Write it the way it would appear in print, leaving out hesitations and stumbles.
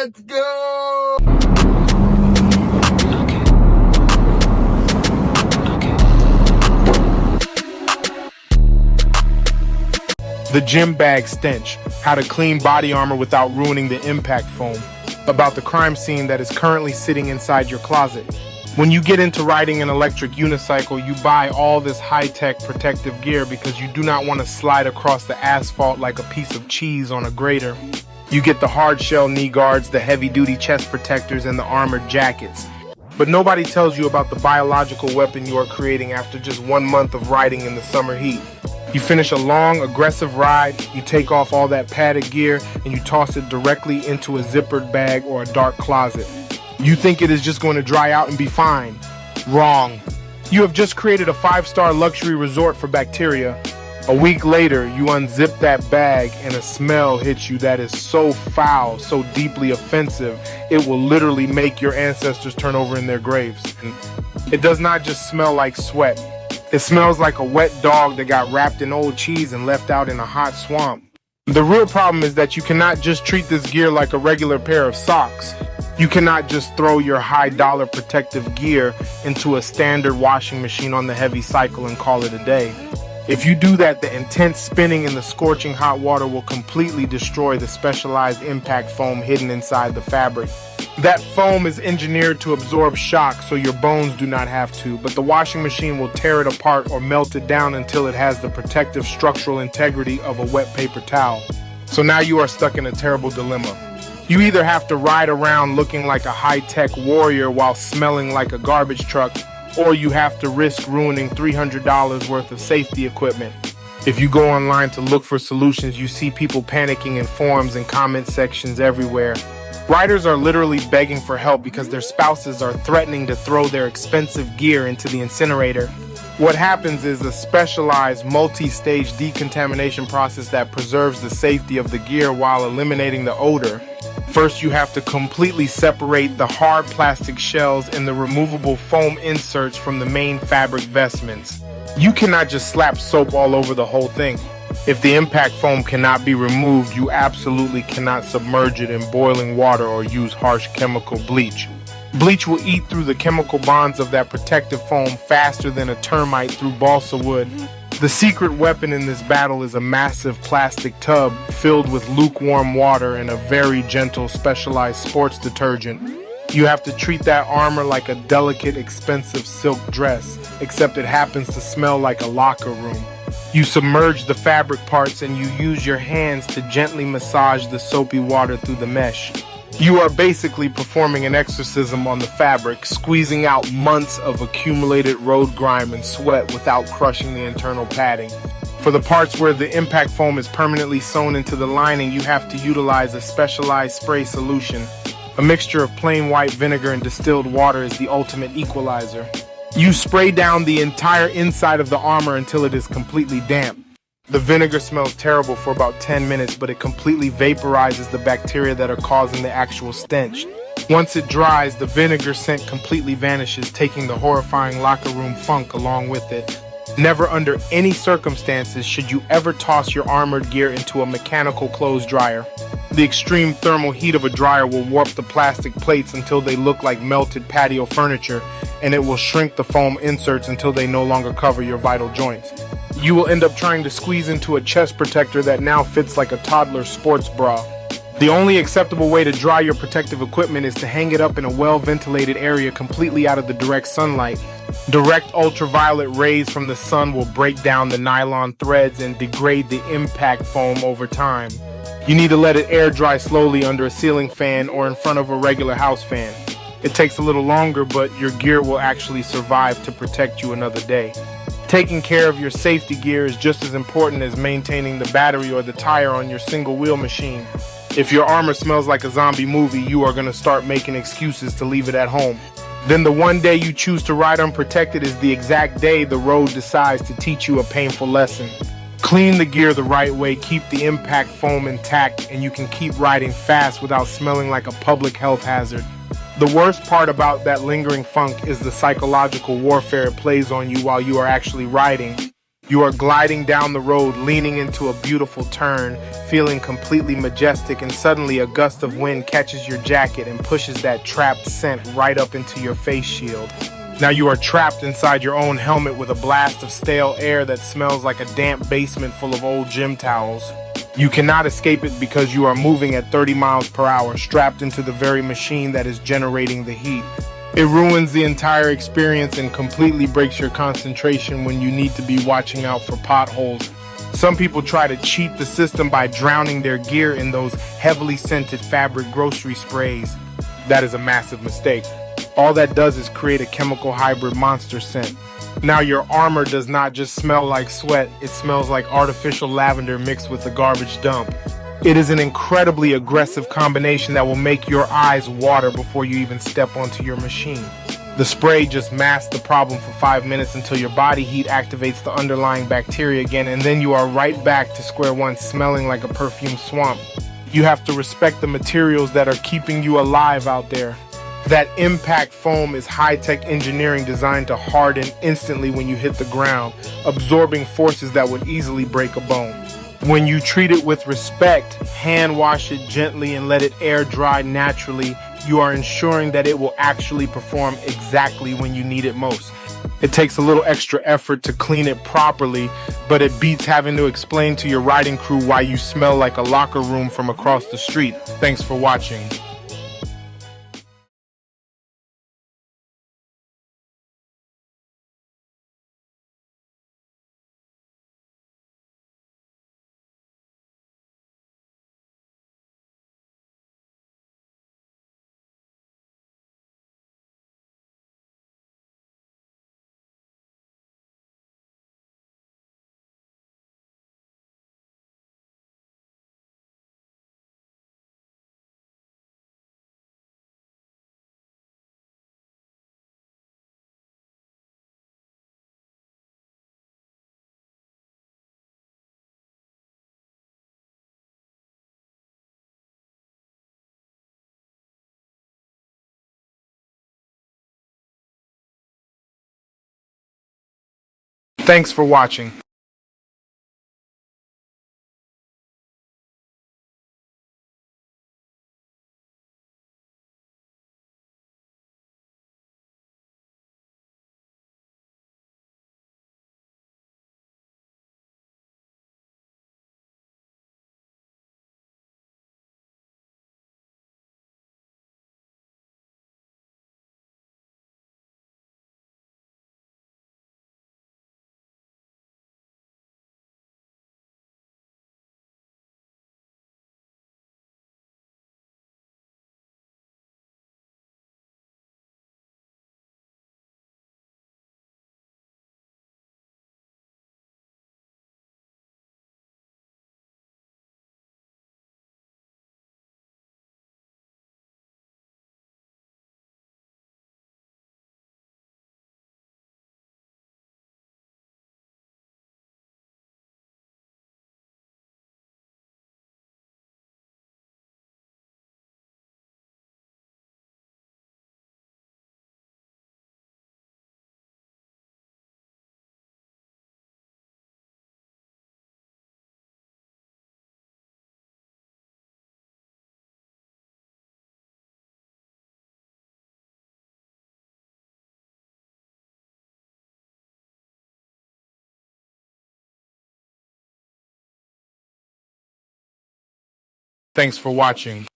Let's go! The Gym Bag Stench, how to clean body armor without ruining the impact foam. About the crime scene that is currently sitting inside your closet. When you get into riding an electric unicycle, you buy all this high-tech protective gear because you do not want to slide across the asphalt like a piece of cheese on a grater. You get the hard shell knee guards, the heavy-duty chest protectors, and the armored jackets. But nobody tells you about the biological weapon you are creating after just 1 month of riding in the summer heat. You finish a long, aggressive ride, you take off all that padded gear, and you toss it directly into a zippered bag or a dark closet. You think it is just going to dry out and be fine. Wrong. You have just created a 5-star luxury resort for bacteria. A week later, you unzip that bag and a smell hits you that is so foul, so deeply offensive, it will literally make your ancestors turn over in their graves. And it does not just smell like sweat. It smells like a wet dog that got wrapped in old cheese and left out in a hot swamp. The real problem is that you cannot just treat this gear like a regular pair of socks. You cannot just throw your high-dollar protective gear into a standard washing machine on the heavy cycle and call it a day. If you do that, the intense spinning in the scorching hot water will completely destroy the specialized impact foam hidden inside the fabric. That foam is engineered to absorb shock so your bones do not have to, but the washing machine will tear it apart or melt it down until it has the protective structural integrity of a wet paper towel. So now you are stuck in a terrible dilemma. You either have to ride around looking like a high-tech warrior while smelling like a garbage truck, or you have to risk ruining $300 worth of safety equipment. If you go online to look for solutions, you see people panicking in forums and comment sections everywhere. Riders are literally begging for help because their spouses are threatening to throw their expensive gear into the incinerator. What happens is a specialized multi-stage decontamination process that preserves the safety of the gear while eliminating the odor. First, you have to completely separate the hard plastic shells and the removable foam inserts from the main fabric vestments. You cannot just slap soap all over the whole thing. If the impact foam cannot be removed, you absolutely cannot submerge it in boiling water or use harsh chemical bleach. Bleach will eat through the chemical bonds of that protective foam faster than a termite through balsa wood. The secret weapon in this battle is a massive plastic tub filled with lukewarm water and a very gentle specialized sports detergent. You have to treat that armor like a delicate, expensive silk dress, except it happens to smell like a locker room. You submerge the fabric parts and you use your hands to gently massage the soapy water through the mesh. You are basically performing an exorcism on the fabric, squeezing out months of accumulated road grime and sweat without crushing the internal padding. For the parts where the impact foam is permanently sewn into the lining, you have to utilize a specialized spray solution. A mixture of plain white vinegar and distilled water is the ultimate equalizer. You spray down the entire inside of the armor until it is completely damp. The vinegar smells terrible for about 10 minutes, but it completely vaporizes the bacteria that are causing the actual stench. Once it dries, the vinegar scent completely vanishes, taking the horrifying locker room funk along with it. Never under any circumstances should you ever toss your armored gear into a mechanical clothes dryer. The extreme thermal heat of a dryer will warp the plastic plates until they look like melted patio furniture, and it will shrink the foam inserts until they no longer cover your vital joints. You will end up trying to squeeze into a chest protector that now fits like a toddler's sports bra. The only acceptable way to dry your protective equipment is to hang it up in a well-ventilated area completely out of the direct sunlight. Direct ultraviolet rays from the sun will break down the nylon threads and degrade the impact foam over time. You need to let it air dry slowly under a ceiling fan or in front of a regular house fan. It takes a little longer, but your gear will actually survive to protect you another day. Taking care of your safety gear is just as important as maintaining the battery or the tire on your single-wheel machine. If your armor smells like a zombie movie, you are going to start making excuses to leave it at home. Then the one day you choose to ride unprotected is the exact day the road decides to teach you a painful lesson. Clean the gear the right way, keep the impact foam intact, and you can keep riding fast without smelling like a public health hazard. The worst part about that lingering funk is the psychological warfare it plays on you while you are actually riding. You are gliding down the road, leaning into a beautiful turn, feeling completely majestic, and suddenly a gust of wind catches your jacket and pushes that trapped scent right up into your face shield. Now you are trapped inside your own helmet with a blast of stale air that smells like a damp basement full of old gym towels. You cannot escape it because you are moving at 30 miles per hour, strapped into the very machine that is generating the heat. It ruins the entire experience and completely breaks your concentration when you need to be watching out for potholes. Some people try to cheat the system by drowning their gear in those heavily scented fabric grocery sprays. That is a massive mistake. All that does is create a chemical hybrid monster scent. Now your armor does not just smell like sweat, it smells like artificial lavender mixed with the garbage dump. It is an incredibly aggressive combination that will make your eyes water before you even step onto your machine. The spray just masks the problem for 5 minutes until your body heat activates the underlying bacteria again, and then you are right back to square one, smelling like a perfume swamp. You have to respect the materials that are keeping you alive out there. That impact foam is high-tech engineering designed to harden instantly when you hit the ground, absorbing forces that would easily break a bone. When you treat it with respect, hand wash it gently and let it air dry naturally, you are ensuring that it will actually perform exactly when you need it most. It takes a little extra effort to clean it properly, but it beats having to explain to your riding crew why you smell like a locker room from across the street. Thanks for watching. Thanks for watching. Thanks for watching.